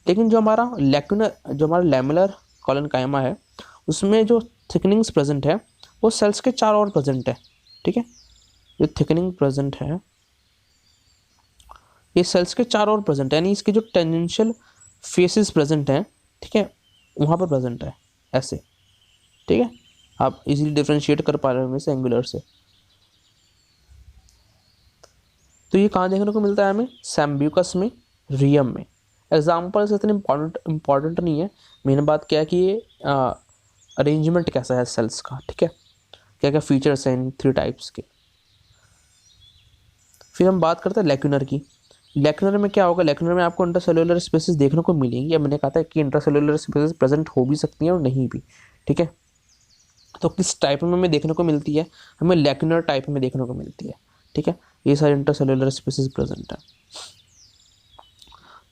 लेकिन जो हमारा लैमेलर कॉलन कायमा है उसमें जो थिकनिंग्स प्रेजेंट है वो सेल्स के चारों ओर प्रेजेंट है, ठीक है। जो थिकनिंग प्रेजेंट है ये सेल्स के चारों ओर प्रेजेंट है, यानी इसके जो टेंजेंशियल फेसेस प्रेजेंट हैं, ठीक है, वहाँ पर प्रेजेंट है ऐसे, ठीक है। आप इजीली डिफरेंशिएट कर पा रहे हो इसे एंगुलर से। तो ये कहाँ देखने को मिलता है हमें, सैम्ब्यूकस में, रियम में। एग्जाम्पल से इतने इंपॉर्टेंट नहीं है, मेन बात क्या है कि ये अरेंजमेंट कैसा है सेल्स का, ठीक है, क्या क्या फीचर्स हैं इन 3 टाइप्स के। फिर हम बात करते हैं लैक्यूनर की। लैक्यूनर में क्या होगा, लैक्यूनर में आपको इंटरसेलुलर स्पेसेस देखने को मिलेंगी। अब मैंने कहा था कि इंटरसेलुलर स्पेसेस प्रेजेंट हो भी सकती हैं और नहीं भी, ठीक है। तो किस टाइप में हमें देखने को मिलती है, हमें लैक्यूनर टाइप में देखने को मिलती है, ठीक है। ये सारे इंटरसेलुलर स्पेसेस प्रेजेंट है।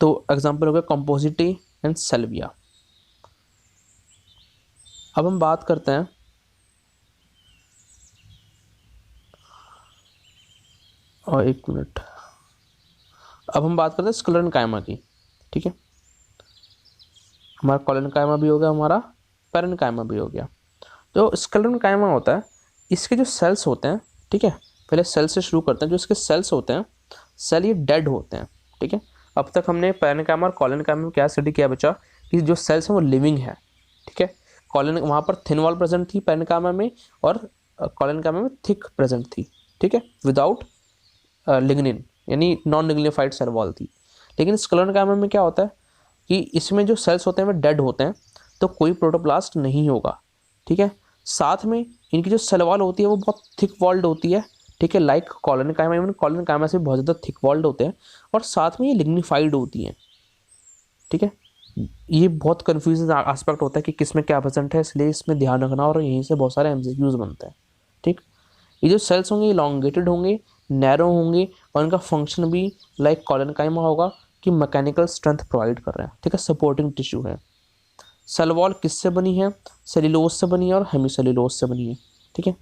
तो एग्जाम्पल हो गया कंपोजिटी एंड सेल्विया। अब हम बात करते हैं और एक मिनट, अब हम बात करते हैं स्क्लेरेन्काइमा की। ठीक है, हमारा कोलेनकाइमा भी हो गया, हमारा पेरेन्काइमा भी हो गया। जो स्क्लेरेन्काइमा होता है, इसके जो सेल्स होते हैं, ठीक है, पहले सेल से शुरू करते हैं। जो इसके सेल्स होते हैं, सेल ये डेड होते हैं। ठीक है, अब तक हमने पेरेन्काइमा और कोलेनकाइमा में क्या स्टडी किया बच्चा, कि जो सेल्स हैं वो लिविंग है। ठीक है, कॉलन वहाँ पर थिन वॉल प्रेजेंट थी पेरेन्काइमा में, और कोलेनकाइमा में थिक प्रेजेंट थी। ठीक है, विदाउट लिग्निन, यानी नॉन लिग्निफाइड सेल वॉल थी। लेकिन स्क्लेरेन्काइमा में क्या होता है कि इसमें जो सेल्स होते हैं वो डेड होते हैं, तो कोई प्रोटोप्लास्ट नहीं होगा। ठीक है, साथ में इनकी जो सेल वॉल होती है वो बहुत थिक वॉल्ड होती है। ठीक है, लाइक कोलेनकाइमा, इवन कोलेनकाइमा से बहुत ज़्यादा थिक वॉल्ड होते हैं, और साथ में ये लिग्निफाइड होती हैं। ठीक है, ये बहुत कन्फ्यूजन एस्पेक्ट होता है कि किस में क्या प्रेजेंट है, इसलिए इसमें ध्यान रखना, और यहीं से बहुत सारे एमसीक्यूज बनते हैं। ठीक, ये जो सेल्स होंगे इलॉन्गेटेड होंगे, नैरो होंगे, और इनका फंक्शन भी लाइक कोलेनकाइमा होगा कि मैकेनिकल स्ट्रेंथ प्रोवाइड कर रहे हैं। ठीक है, सपोर्टिंग टिश्यू है। सेल वॉल किससे बनी है, सेल्यूलोज से बनी है और हेमीसेल्यूलोज से बनी है। ठीक है,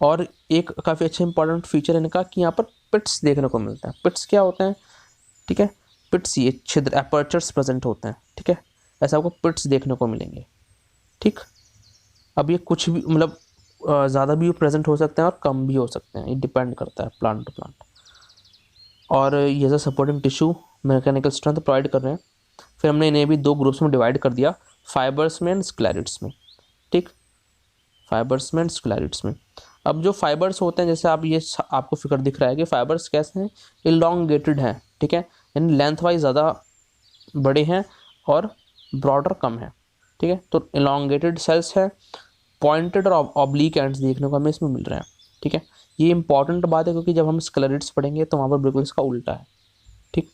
और एक काफ़ी अच्छा इंपॉर्टेंट फीचर इनका कि यहाँ पर पिट्स देखने को मिलते हैं। पिट्स क्या होते हैं, ठीक है, पिट्स ये छिद्र एपर्चर्स प्रेजेंट होते हैं। ठीक है, ऐसा आपको पिट्स देखने को मिलेंगे। ठीक, अब ये कुछ भी मतलब ज़्यादा भी प्रेजेंट हो सकते हैं और कम भी हो सकते हैं, ये डिपेंड करता है प्लांट टू प्लांट। और ये जो supporting tissue mechanical strength provide कर रहे हैं। फिर हमने इन्हें भी दो ग्रुप्स में डिवाइड कर दिया, फाइबर्स में एंड स्क्लेरिड्स में। ठीक, फाइबर्स में एंड स्क्लेरिड्स में। अब जो फाइबर्स होते हैं, जैसे आप ये आपको फिगर दिख रहा है कि फाइबर्स कैसे हैं, इलॉन्गेटेड हैं। ठीक है, यानी लेंथ वाइज ज़्यादा बड़े हैं और ब्रॉडर कम है। ठीक है, तो इलॉन्गेटेड सेल्स है, पॉइंटेड और ऑब्लिक एंड्स देखने को हमें इसमें मिल रहे हैं। ठीक है, ये इंपॉर्टेंट बात है क्योंकि जब हम स्क्लेरिड्स पढ़ेंगे तो वहाँ पर बिल्कुल इसका उल्टा है। ठीक,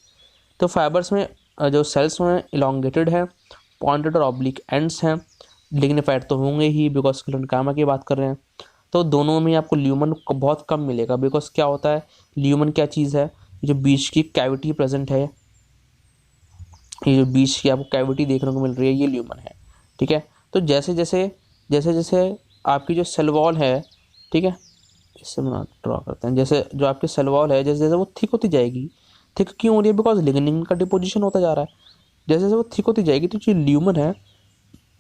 तो फाइबर्स में जो सेल्स हैं इलॉन्गेटेड है, पॉइंटेड और ऑब्लिक एंड्स हैं, लिग्निफाइड तो होंगे ही बिकॉज स्क्लेरेन्काइमा की बात कर रहे हैं। तो दोनों में आपको ल्यूमन बहुत कम मिलेगा, बिकॉज क्या होता है, ल्यूमन क्या चीज़ है, जो बीच की कैविटी प्रेजेंट है, ये जो बीच की आपको कैविटी देखने को मिल रही है, ये ल्यूमन है। ठीक है, तो जैसे जैसे आपकी जो सेल वॉल है, ठीक है, इससे बना ड्रॉ करते हैं, जैसे जो आपकी सेल वॉल है जैसे जैसे वो थिक होती जाएगी, थिक क्यों हो रही है, बिकॉज लिग्निन का डिपोजिशन होता जा रहा है। जैसे जैसे वो थिक होती जाएगी तो जो ल्यूमन है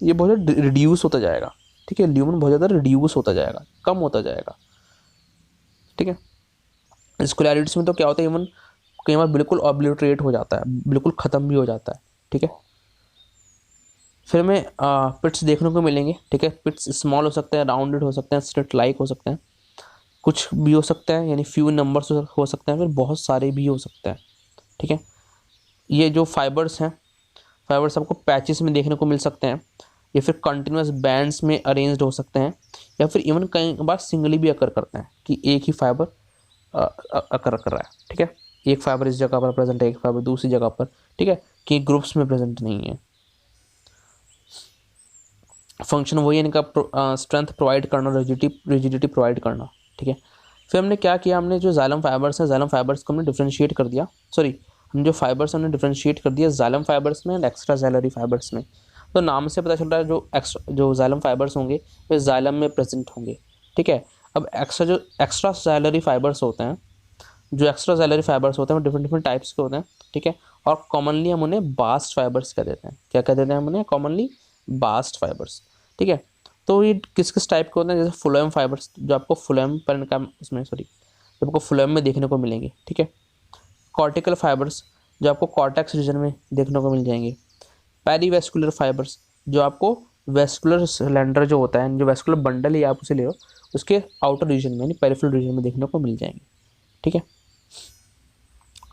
ये बहुत ज़्यादा रिड्यूस होता जाएगा। ठीक है, ल्यूमन बहुत ज़्यादा रिड्यूस होता जाएगा, कम होता जाएगा। ठीक है, स्क्लेरिड्स में तो क्या होता है, इवन कई बार बिल्कुल ऑब्लिटरेट हो जाता है, बिल्कुल ख़त्म भी हो जाता है। ठीक है, फिर हमें पिट्स देखने को मिलेंगे। ठीक है, पिट्स स्मॉल हो सकते हैं, राउंडेड हो सकते हैं, स्लिट लाइक हो सकते हैं, कुछ भी हो सकते हैं, यानी फ्यू नंबर्स हो सकते हैं, फिर बहुत सारे भी हो सकते हैं। ठीक है, ये जो फाइबर्स हैं, फाइबर्स आपको पैचेस में देखने को मिल सकते हैं, या फिर कंटिन्यूस बैंड्स में अरेंज्ड हो सकते हैं, या फिर इवन कई बार सिंगली भी अकर करते हैं कि एक ही फाइबर अकर कर रहा है। ठीक है, एक फाइबर इस जगह पर प्रेजेंट है, एक फाइबर दूसरी जगह पर। ठीक है, कि ग्रुप्स में प्रेजेंट नहीं है। फंक्शन वही है इनका, स्ट्रेंथ प्रोवाइड करना, रिजिडिटी प्रोवाइड करना। ठीक है, फिर हमने क्या किया, हमने जो जाइलम फाइबर्स हैं, जाइलम फाइबर्स को हमने डिफ्रेंशिएट कर दिया, सॉरी हम जो फाइबर्स हमने डिफ्रेंशिएट कर दिया जाइलम फाइबर्स में एंड एक्स्ट्रा जाइलरी फाइबर्स में। तो नाम से पता चल रहा है जो जाइलम फाइबर्स होंगे वे जाइलम में प्रेजेंट होंगे। ठीक है, अब एक्स्ट्रा जाइलरी फाइबर्स होते हैं, जो एक्स्ट्रा जाइलरी फाइबर्स होते हैं वो डिफरेंट डिफरेंट टाइप्स के होते हैं। ठीक है, और कॉमनली हम उन्हें बास्ट फाइबर्स कह देते हैं। क्या कह देते हैं हम उन्हें, कॉमनली बास्ट फाइबर्स। ठीक है, तो ये किस किस टाइप के होते हैं, जैसे फ्लोएम फाइबर्स जो आपको फ्लोएम पर इनका उसमें सॉरी जो आपको फ्लोएम में देखने को मिलेंगे। ठीक है, कॉर्टिकल फाइबर्स जो आपको कॉर्टेक्स रीजन में देखने को मिल जाएंगे। पेरीवेस्कुलर फाइबर्स जो आपको वेस्कुलर सिलेंडर जो होता है, जो वेस्कुलर बंडल ही आप उसे ले लो, उसके आउटर रीजन में यानी पेरिफेरल रीजन में देखने को मिल जाएंगे। ठीक है,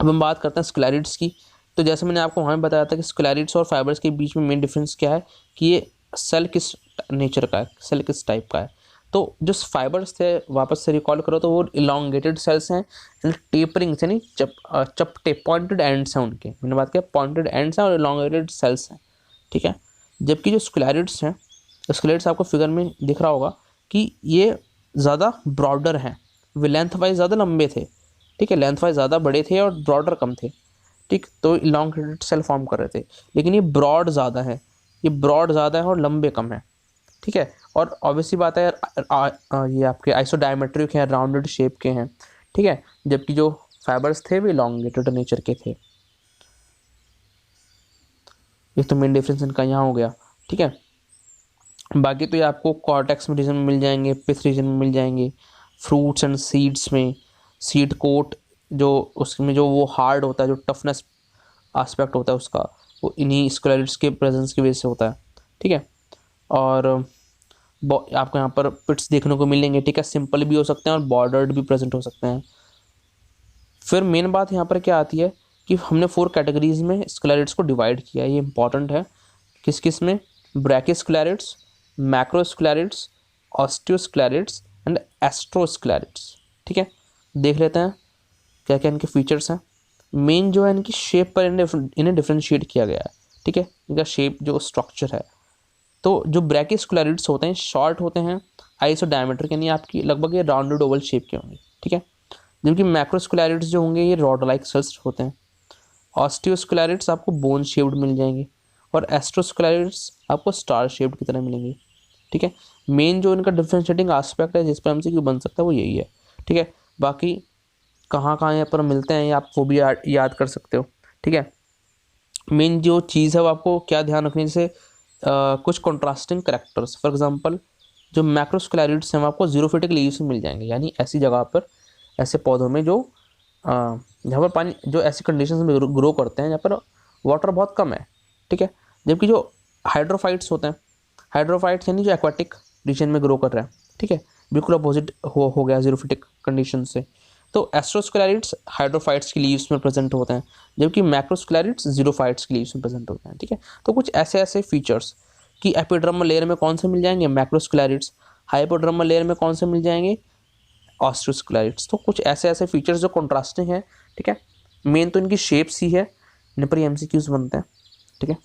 अब हम बात करते हैं स्क्लेरिड्स की। तो जैसे मैंने आपको वहाँ बताया था कि स्क्लेरिड्स और फाइबर्स के बीच में मेन डिफरेंस क्या है, कि ये सेल किस नेचर का है, सेल किस टाइप का है। तो जो फाइबर्स थे वापस से रिकॉल करो तो वो इलॉन्गेटेड सेल्स हैं, टेपरिंग से नहीं, चपटे पॉइंटेड एंड्स हैं उनके, मैंने बात किया पॉइंटेड एंड्स हैं और इलॉन्गेटेड सेल्स हैं। ठीक है, जबकि जो स्क्लेरिड्स हैं, स्क्लेरिड्स आपको फिगर में दिख रहा होगा कि ये ज़्यादा ब्रॉडर हैं, वे लेंथ वाइज ज़्यादा लंबे थे। ठीक है, लेंथ वाइज ज़्यादा बड़े थे और ब्रॉडर कम थे। ठीक, तो इलॉन्गेटेड सेल फॉर्म कर रहे थे, लेकिन ये ब्रॉड ज़्यादा है, ये ब्रॉड ज़्यादा है और लंबे कम है। ठीक है, और ऑब्वियसली बात है यार, ये आपके आइसोडायमेट्रिक हैं, राउंडेड शेप के हैं। ठीक है, जबकि जो फाइबर्स थे वे इलॉन्गेटेड नेचर के थे। एक तो मेन डिफरेंस इनका यहाँ हो गया। ठीक है, बाकी तो ये आपको कॉर्टेक्स में रीजन में मिल जाएंगे, पिथ रीजन में मिल जाएंगे, फ्रूट्स एंड सीड्स में, सीड कोट जो उसमें जो वो हार्ड होता है, जो टफनेस एस्पेक्ट होता है उसका, वो इन्हीं स्क्लेरोइड्स के प्रेजेंस की वजह से होता है। ठीक है, और आपको यहाँ पर पिट्स देखने को मिलेंगे। ठीक है, सिंपल भी हो सकते हैं और बॉर्डर्ड भी प्रेजेंट हो सकते हैं। फिर मेन बात यहाँ पर क्या आती है कि हमने 4 कैटेगरीज में स्क्लेरोइड्स को डिवाइड किया है, ये इंपॉर्टेंट है। किस किस में? ब्रैकिस्क्लेरोइड्स, मैक्रोस्क्लेरोइड्स, ऑस्टियोस्क्लेरोइड्स एंड एस्ट्रोस्क्लेरोइड्स। ठीक है, देख लेते हैं क्या क्या इनके फीचर्स हैं। मेन जो है इनकी शेप पर इन्हें डिफ्रेंशिएट किया गया है। ठीक है, इनका शेप जो स्ट्रक्चर है, तो जो ब्रैकिस्क्लेरोइड्स होते हैं शॉर्ट होते हैं, आइसो डायमीटर यानी आपकी लगभग ये राउंडेड ओवल शेप के होंगे। ठीक है, जबकि मैक्रोस्क्लेरोइड्स जो होंगे ये रॉड लाइक सेल्स होते हैं। ऑस्टियोस्क्लेरोइड्स आपको बोन शेप्ड मिल जाएंगे और एस्ट्रोस्क्लेरोइड्स आपको स्टार शेप्ड की तरह मिलेंगे। ठीक है, मेन जो इनका डिफ्रेंशिएटिंग एस्पेक्ट है जिस पर हमसे क्यों बन सकता है वो यही है। ठीक है, बाकी कहाँ कहाँ यहाँ पर मिलते हैं आप वो भी याद कर सकते हो। ठीक है, मेन जो चीज़ है वो आपको क्या ध्यान रखनी है, जैसे कुछ कॉन्ट्रास्टिंग करेक्टर्स, फॉर एग्जांपल जो मैक्रोस्क्लेरोइड्स हैं वो आपको जीरोफिटिक लीव्स में मिल जाएंगे, यानी ऐसी जगह पर, ऐसे पौधों में जो जहाँ पर पानी, जो ऐसी कंडीशंस में ग्रो करते हैं जहाँ पर वाटर बहुत कम है। ठीक है, जबकि जो हाइड्रोफाइट्स होते हैं, हाइड्रोफाइट्स यानी जो एक्वाटिक रीजन में ग्रो कर रहे हैं। ठीक है, बिल्कुल अपोजिट हो गया जीरोफिटिक कंडीशन से। तो एस्ट्रोस्क्लेरोइड्स हाइड्रोफाइट्स की लीव्स में प्रेजेंट होते हैं, जबकि मैक्रोस्क्लेरोइड्स जीरोफाइट्स की लीव्स में प्रेजेंट होते हैं। ठीक है, तो कुछ ऐसे ऐसे फीचर्स कि एपिडर्मल लेयर में कौन से मिल जाएंगे, मैक्रोस्क्लेरोइड्स, हाइपोडर्मल लेयर में कौन से मिल जाएंगे, ऑस्टियोस्क्लेरोइड्स। तो कुछ ऐसे ऐसे फीचर्स जो कंट्रास्टिंग है। ठीक है, मेन तो इनकी शेप्स ही है, इन पर एमसीक्यूज बनते हैं। ठीक है,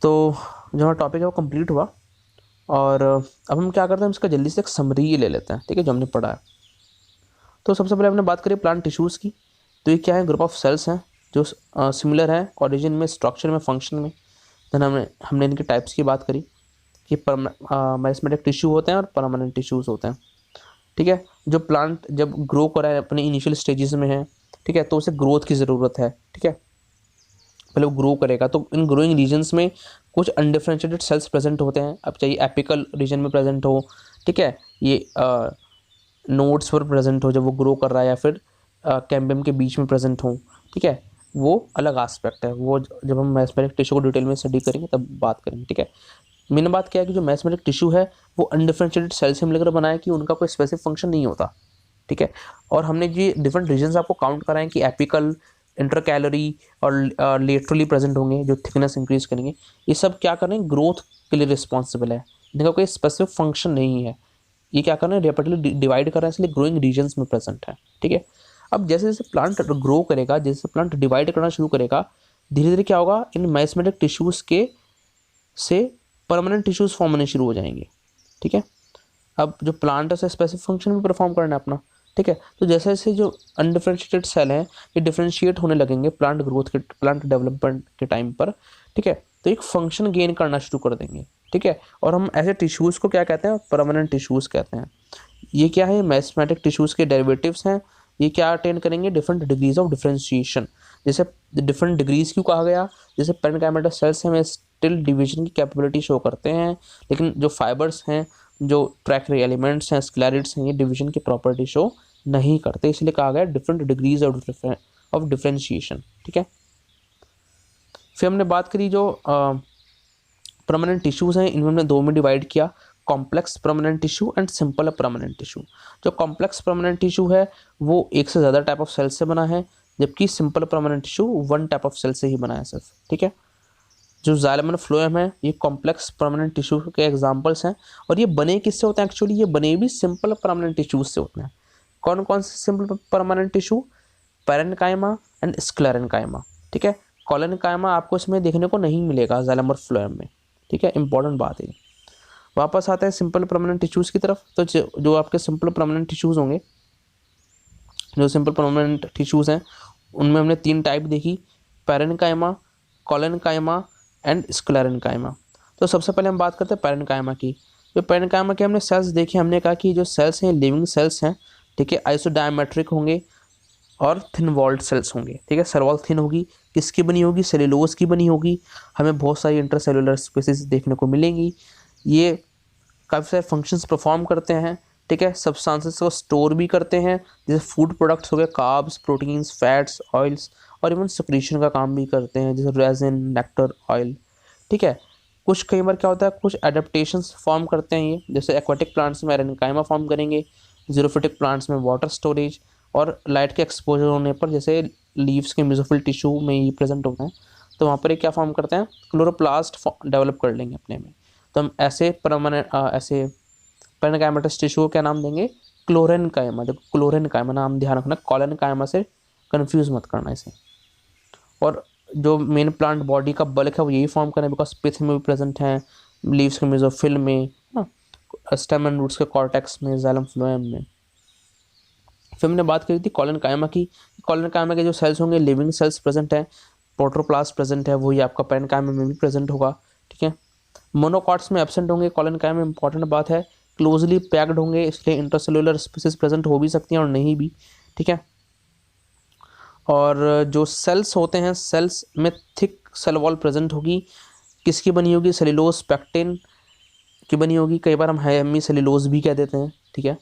तो जो हमारा टॉपिक है वो कंप्लीट हुआ, और अब हम क्या करते हैं, इसका जल्दी से एक समरी ले लेते हैं। ठीक है, जो हमने पढ़ा है। तो सबसे पहले हमने बात करी प्लांट टिश्यूज़ की। तो ये क्या है, ग्रुप ऑफ सेल्स हैं जो सिमिलर है ऑरिजिन में, स्ट्रक्चर में, फंक्शन में। देन हमने इनके टाइप्स की बात करी कि मेरिस्टेमेटिक टिश्यू होते हैं और परमानेंट टिश्यूज़ होते हैं। ठीक है, जो प्लांट जब ग्रो कर रहा है अपने इनिशियल स्टेजेस में है, ठीक है, तो उसे ग्रोथ की ज़रूरत है। ठीक है, पहले वो ग्रो करेगा तो इन ग्रोइंग रीजन्स में कुछ अनडिफरेंशिएटेड सेल्स प्रेजेंट होते हैं। अब चाहिए एपिकल रीजन में प्रेजेंट हो, ठीक है, ये नोड्स पर प्रेजेंट हो जब वो ग्रो कर रहा है, या फिर कैम्बियम के बीच में प्रेजेंट हो। ठीक है, वो अलग एस्पेक्ट है, वो जब हम मेरिस्टेमेटिक टिश्यू को डिटेल में स्टडी करेंगे तब बात करेंगे। ठीक है, मेन बात क्या है कि जो मेरिस्टेमेटिक टिश्यू है वो अनडिफरेंशिएटेड सेल से मिलकर बना है, कि उनका कोई स्पेसिफिक फंक्शन नहीं होता। ठीक है, और हमने ये डिफरेंट रीजन्स आपको काउंट कराएं कि एपिकल, इंटरकैलोरी और लेटरली प्रेजेंट होंगे जो थिकनेस इंक्रीज करेंगे। ये सब क्या करें, ग्रोथ के लिए रिस्पॉन्सिबल है, इनका कोई स्पेसिफिक फंक्शन नहीं है। ये क्या कर रहे हैं, रेपिडली डिवाइड कर रहे हैं, इसलिए ग्रोइंग रीजन्स में प्रेजेंट है। ठीक है, अब जैसे जैसे प्लांट ग्रो करेगा, जैसे प्लांट डिवाइड करना शुरू करेगा, धीरे धीरे क्या होगा, इन मेरिस्टेमेटिक टिश्यूज़ के से परमानेंट टिश्यूज़ फॉर्म होने शुरू हो जाएंगे। ठीक है, अब जो प्लांट है उसे स्पेसिफिक फंक्शन भी परफॉर्म करना है अपना। ठीक है, तो जैसे जैसे जो अनडिफरेंशिएटेड सेल हैं ये डिफरेंशिएट होने लगेंगे प्लांट ग्रोथ के, प्लांट डेवलपमेंट के टाइम पर। ठीक है, तो एक फंक्शन गेन करना शुरू कर देंगे। ठीक है, और हम ऐसे टिश्यूज़ को क्या कहते हैं, परमानेंट टिश्यूज़ कहते हैं। ये क्या है, मेरिस्टेमेटिक टिश्यूज़ के डेरिवेटिव्स हैं। ये क्या अटेन करेंगे, डिफरेंट डिग्रीज ऑफ डिफरेंशिएशन। जैसे डिफरेंट डिग्रीज क्यों कहा गया, जैसे पेरेन्काइमेटस सेल्स हमें स्टिल डिवीजन की कैपेबिलिटी शो करते हैं, लेकिन जो फाइबर्स हैं, जो ट्रैक्टरी एलिमेंट्स हैं, स्क्लेरिड्स हैं, ये डिवीजन की प्रॉपर्टी शो नहीं करते, इसलिए कहा गया डिफरेंट डिग्रीज ऑफ डिफरेंशिएशन। ठीक है, फिर हमने बात करी जो परमानेंट टिश्यूज़ हैं, इनमें हमने दो में डिवाइड किया, complex permanent tissue and simple permanent tissue. जो कॉम्प्लेक्स परमानेंट टिश्यू है वो एक से ज़्यादा टाइप ऑफ सेल से बना है, जबकि simple permanent tissue one type of cell से ही बना है सिर्फ। ठीक है, जो जाइलम एंड फ्लोएम है ये कॉम्प्लेक्स परमानेंट टिश्यू के एग्जांपल्स हैं, और ये बने किससे होते हैं, एक्चुअली ये बने भी सिंपल परमानेंट टिश्यूज से होते हैं। कौन कौन से simple permanent tissue, parenchyma and sclerenchyma. ठीक है, कॉलेनकाइमा आपको इसमें देखने को नहीं मिलेगा जाइलम और फ्लोएम में। ठीक है, इंपॉर्टेंट बात है। वापस आते हैं सिंपल परमानेंट टिश्यूज़ की तरफ। तो जो आपके सिंपल परमानेंट टिश्यूज़ होंगे, जो सिंपल परमानेंट टिश्यूज़ हैं उनमें हमने 3 टाइप देखी, पैरेन्काइमा, कॉलेनकाइमा एंड स्क्लेरेन्काइमा। तो सबसे पहले हम बात करते हैं पैरेन्काइमा की। जो पैरेन्काइमा के हमने सेल्स देखे, हमने कहा कि जो सेल्स हैं लिविंग सेल्स हैं ठीक है। आइसोडायमेट्रिक होंगे और थिन वॉल्ड सेल्स होंगे, ठीक है। सेल वॉल थिन होगी, किसकी बनी होगी, सेल्यूलोज की बनी होगी। हमें बहुत सारी इंटरसेलुलर स्पीसीज देखने को मिलेंगी। ये काफ़ी सारे फंक्शंस परफॉर्म करते हैं, ठीक है। सब्सटेंसेस को स्टोर भी करते हैं, जैसे फूड प्रोडक्ट्स हो गए, कार्ब्स, प्रोटीन्स, फैट्स, ऑयल्स, और इवन सिक्रीशन का काम भी करते हैं, जैसे रेजिन, नेक्टर, ऑयल, ठीक है। कुछ कई बार क्या होता है, कुछ एडेप्टेशंस फॉर्म करते हैं ये, जैसे एक्वाटिक प्लांट्स में एरेनिकाइमा फॉर्म करेंगे, जीरोफिटिक प्लांट्स में वाटर स्टोरेज, और लाइट के एक्सपोजर होने पर जैसे लीव्स के मेसोफिल टिश्यू में ये प्रेजेंट होते हैं, तो वहाँ पर ये क्या फॉर्म करते हैं, क्लोरोप्लास्ट डेवलप कर लेंगे अपने में। तो हम ऐसे परमानेंट ऐसे पेरेन्काइमेटस टिश्यू को क्या नाम देंगे, क्लोरेन्काइमा। देखो क्लोरेन्काइमा नाम ध्यान रखना, कॉलोनकाइमा से कंफ्यूज मत करना इसे। और जो मेन प्लांट बॉडी का बल्क है वो यही फॉर्म करना है, बिकॉज पिथ में भी प्रेजेंट है, लीव्स के मेसोफिल में, स्टेम एंड रूट्स के कॉर्टेक्स में, जाइलम फ्लोएम में। फिर हमने बात करी थी कॉलोनकाइमा की। कॉलोनकाइमा के जो सेल्स होंगे लिविंग सेल्स प्रेजेंट है, प्रोटोप्लास्ट प्रेजेंट है, वही आपका पेरेन्काइमा में भी प्रेजेंट होगा, ठीक है। मोनोकॉट्स में एब्सेंट होंगे। कॉलोनकाइमा में इंपॉर्टेंट बात है, क्लोजली पैक्ड होंगे, इसलिए इंटरसेलुलर स्पीसीज प्रेजेंट हो भी सकती हैं और नहीं भी, ठीक है। और जो सेल्स होते हैं, सेल्स में थिक सेल वॉल प्रेजेंट होगी, किसकी बनी होगी, सेल्यूलोज पेक्टिन की बनी होगी, कई बार हम हेमी सेल्यूलोज भी कह देते हैं, ठीक है।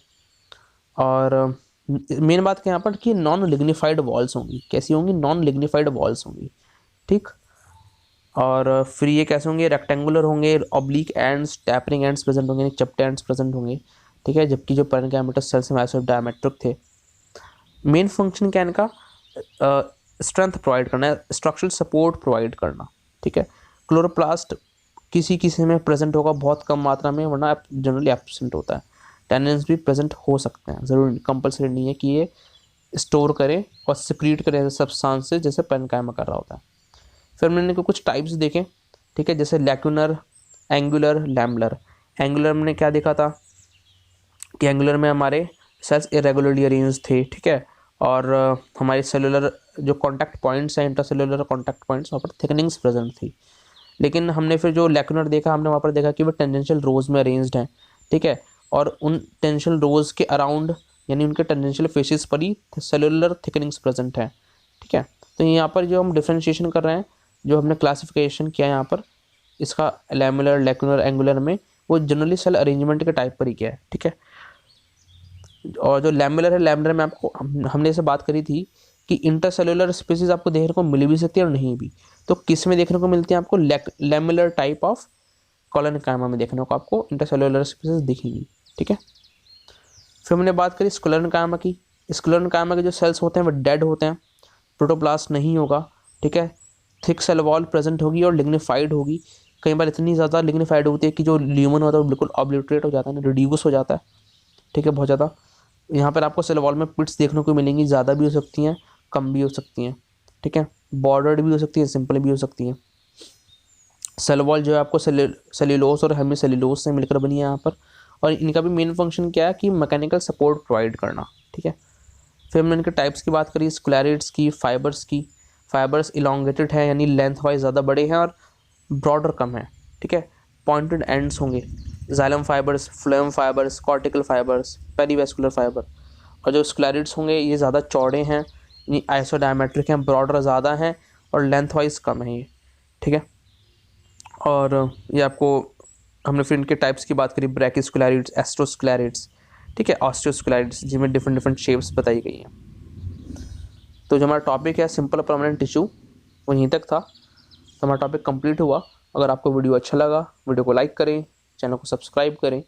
और मेन बात क्या यहाँ पर कि नॉन लिग्निफाइड वॉल्स होंगी, कैसी होंगी, नॉन लिग्निफाइड वॉल्स होंगी, ठीक। और फिर ये कैसे होंगे, रेक्टेंगुलर होंगे, oblique ends, tapering ends present होंगे, चपटे एंड्स प्रेजेंट होंगे, ठीक है। जबकि जो पेरेन्काइमेटस सेल्स में आइसोडायमेट्रिक थे। मेन फंक्शन क्या है इनका, स्ट्रेंथ प्रोवाइड करना है, स्ट्रक्चरल सपोर्ट प्रोवाइड करना, ठीक है। क्लोरोप्लास्ट किसी किसी में प्रेजेंट होगा, बहुत कम मात्रा में, वरना जनरली एब्सेंट होता है। टेनिन्स भी प्रेजेंट हो सकते हैं, ज़रूरी कंपल्सरी नहीं है कि ये स्टोर करें और सिक्रीट करें ऐसे सब्सटेंसेस जैसे पेरेन्काइमा कर रहा होता है। फिर मैंने कुछ टाइप्स देखे, ठीक है, जैसे लैक्यूनर, एंगुलर, लैमलर। एंगुलर में क्या देखा था कि एंगुलर में हमारे सेल्स इरेगुलरली अरेंज थे, ठीक है। और हमारे सेलुलर जो कॉन्टैक्ट पॉइंट्स हैं, इंटरसेलुलर कॉन्टैक्ट पॉइंट्स, वहाँ पर थिकनिंग्स प्रेजेंट थी। लेकिन हमने फिर जो लैक्यूनर देखा, हमने वहाँ पर देखा कि वो टेंजेंशियल रोज में अरेंज्ड हैं, ठीक है। और उन टेंजेंशियल रोज के अराउंड, यानी उनके टेंजेंशियल फेसेस पर ही सेलुलर थिकनिंग्स प्रेजेंट हैं, ठीक है। तो यहाँ पर जो हम डिफ्रेंशिएशन कर रहे हैं, जो हमने क्लासिफिकेशन किया है यहाँ पर इसका लैमुलर, लैक्यूनर, एंगुलर में, वो जनरली सेल अरेंजमेंट के टाइप पर ही किया है, ठीक है। और जो लैमुलर है, लैमुलर में आपको हमने इसे बात करी थी कि इंटरसेलुलर स्पीसीज आपको देखने को मिल भी सकती है और नहीं भी। तो किस में देखने को मिलती है आपको, लैमुलर टाइप ऑफ कॉलोनकाइमा में देखने को आपको इंटरसेलुलर स्पीसीज दिखेंगी, ठीक है। फिर हमने बात करी स्क्लेरोकाइमा की। स्क्लेरोकाइमा के जो सेल्स होते हैं वो डेड होते हैं, प्रोटोप्लास्ट नहीं होगा, ठीक है। थिक सेल वॉल प्रेजेंट होगी और लिग्निफाइड होगी, कई बार इतनी ज़्यादा लिग्निफाइड होती है कि जो ल्यूमन होता है वो बिल्कुल ऑब्लिटरेट हो जाता है, रिड्यूस हो जाता है, ठीक है, बहुत ज़्यादा। यहाँ पर आपको सेल वॉल में पिट्स देखने को मिलेंगी, ज़्यादा भी हो सकती हैं, कम भी हो सकती हैं, ठीक है। बॉर्डर्ड भी हो सकती है, सिंपल भी हो सकती हैं। सेल वॉल जो है आपको सेल्यूलोज और हेमी सेल्यूलोज से मिलकर बनी है यहाँ पर। और इनका भी मेन फंक्शन क्या है कि मैकेनिकल सपोर्ट प्रोवाइड करना, ठीक है। फिर हमने इनके टाइप्स की बात करी, स्क्लेरिड्स की, फाइबर्स की। फाइबर्स इलोंगेटेड है, यानी लेंथ वाइज ज़्यादा बड़े हैं, और ब्रॉडर कम है, ठीक है। पॉइंटेड एंड्स होंगे, xylem fibres, phloem fibres, cortical fibres, perivascular fibre. और जो स्क्लेरिड्स होंगे ये ज़्यादा चौड़े हैं, यानी आइसोडायमेट्रिक हैं, ब्रॉडर ज़्यादा हैं, और लेंथ वाइज कम है ये, ठीक है। और ये आपको हमने फिर इनके टाइप्स की बात करी, ब्रैकिस्क्लेरिड्स, एस्ट्रोस्क्लेरिड्स, ठीक है, ऑस्टियोस्क्लेरिड्स, जिनमें डिफरेंट डिफरेंट शेप्स बताई गई हैं। तो जो हमारा टॉपिक है सिंपल परमानेंट टिश्यू, वो यहीं तक था। तो हमारा टॉपिक कंप्लीट हुआ। अगर आपको वीडियो अच्छा लगा, वीडियो को लाइक करें, चैनल को सब्सक्राइब करें,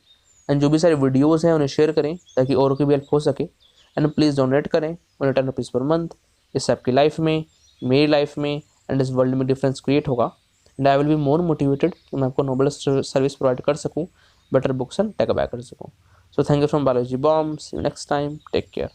एंड जो भी सारे वीडियोज़ हैं उन्हें शेयर करें ताकि औरों की भी हेल्प हो सके। एंड प्लीज़ डोनेट करें, ओनली 10 रुपीज़ पर मंथ। इससे आपकी लाइफ में, मेरी लाइफ में, एंड इस वर्ल्ड में डिफरेंस क्रिएट होगा। And I will be more motivated कि मैं आपको नोबल सर्विस प्रोवाइड कर सकूँ, better books and take back कर सकूँ। So thank you from Balaji बॉम्ब, see you next time, take care.